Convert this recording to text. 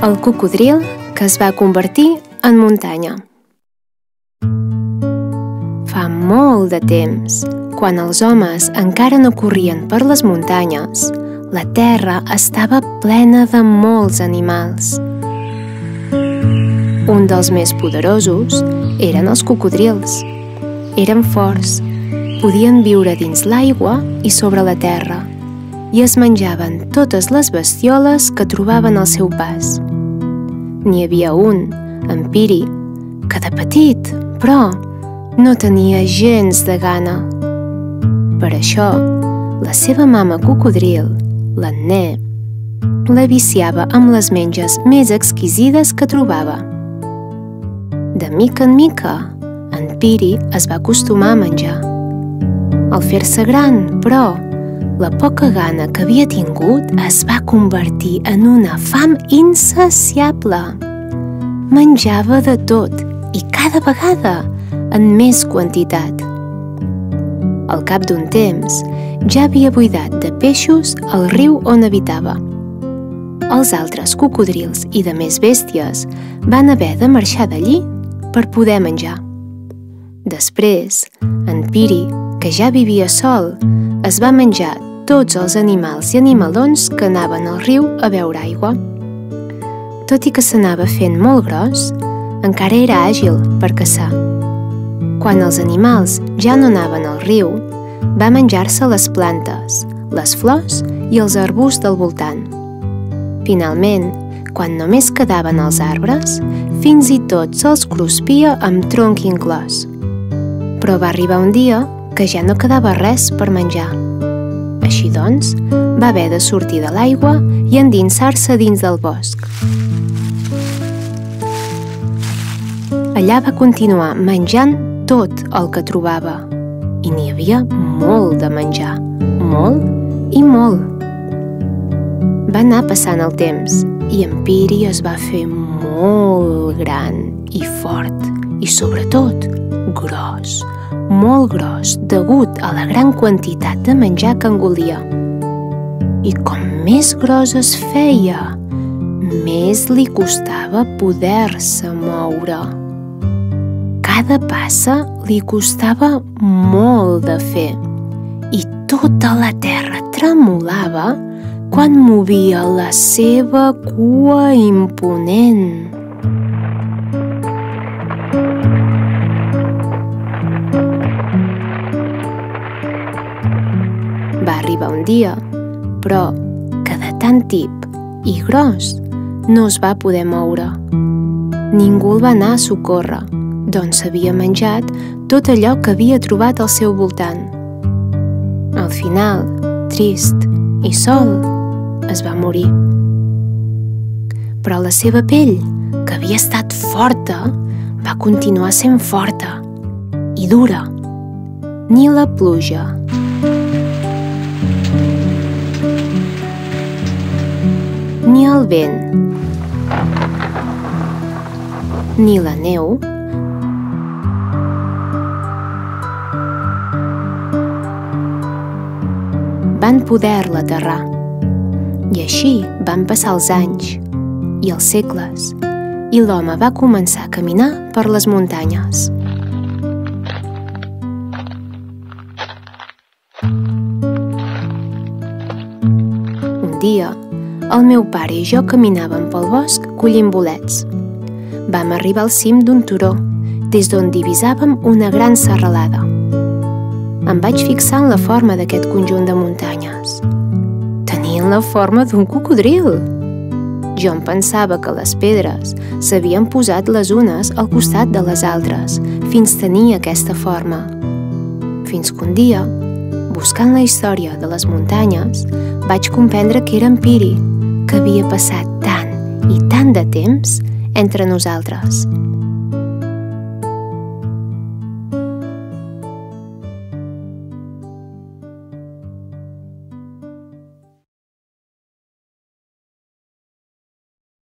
El cocodril que es va convertir en muntanya. Fa molt de temps, quan els homes encara no corrien per les muntanyes, la terra estava plena de molts animals. Un dels més poderosos eren els cocodrils. Eren forts, podien viure dins l'aigua i sobre la terra, i es menjaven totes les bestioles que trobaven al seu pas. N'hi havia un, en Piri, que de petit, però, no tenia gens de gana. Per això, la seva mama cocodril, l'Anné, la viciava amb les menges més exquisides que trobava. De mica en mica, en Piri es va acostumar a menjar. Al fer-se gran, però, la poca gana que havia tingut es va convertir en una fam insaciable. Menjava de tot i cada vegada en més quantitat. Al cap d'un temps, ja havia buidat de peixos el riu on habitava. Els altres cocodrils i de més bèsties van haver de marxar d'allí per poder menjar. Després, en Piri, que ja vivia sol, es va menjar tots els animals i animalons que anaven al riu a beure aigua. Tot i que s'anava fent molt gros, encara era àgil per caçar. Quan els animals ja no anaven al riu, va menjar-se les plantes, les flors i els arbusts del voltant. Finalment, quan només quedaven els arbres, fins i tot se'ls cruspia amb tronc inclòs. Però va arribar un dia que ja no quedava res per menjar. Així doncs, va haver de sortir de l'aigua i endinsar-se dins del bosc. Allà va continuar menjant tot el que trobava, i n'hi havia molt de menjar, molt i molt. Va anar passant el temps, i en Piri es va fer molt gran i fort, i sobretot gros, molt gros, degut a la gran quantitat de menjar que engolia. I com més gros es feia, més li costava poder-se moure. Cada passa li costava molt de fer, i tota la terra tremolava quan movia la seva cua imponent. Va arribar un dia, però que de tan tip i gros no es va poder moure. Ningú el va anar a socórrer, doncs s'havia menjat tot allò que havia trobat al seu voltant. Al final, trist i sol, es va morir. Però la seva pell, que havia estat forta, va continuar sent forta i dura. Ni la pluja, ni el vent, ni la neu van poder-la aterrar. I així van passar els anys i els segles, i l'home va començar a caminar per les muntanyes. Un dia, el meu pare i jo caminàvem pel bosc collint bolets. Vam arribar al cim d'un turó, des d'on divisàvem una gran serralada. Em vaig fixar en la forma d'aquest conjunt de muntanyes. Tenien la forma d'un cocodril. Jo em pensava que les pedres s'havien posat les unes al costat de les altres fins tenir aquesta forma. Fins que un dia, buscant la història de les muntanyes, vaig comprendre que era en Piri, que havia passat tant i tant de temps entre nosaltres.